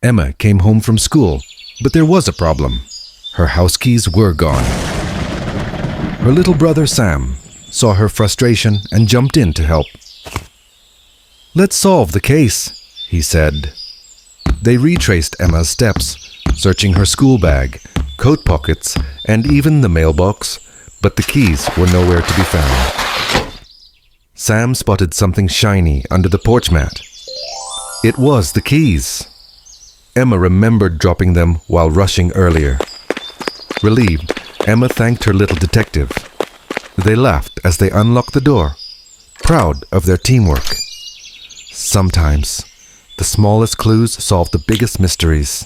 Emma came home from school, but there was a problem. Her house keys were gone. Her little brother Sam saw her frustration and jumped in to help. "Let's solve the case," he said. They retraced Emma's steps, searching her school bag, coat pockets, and even the mailbox, but the keys were nowhere to be found. Sam spotted something shiny under the porch mat. It was the keys. Emma remembered dropping them while rushing earlier. Relieved, Emma thanked her little detective. They laughed as they unlocked the door, proud of their teamwork. Sometimes, the smallest clues solve the biggest mysteries.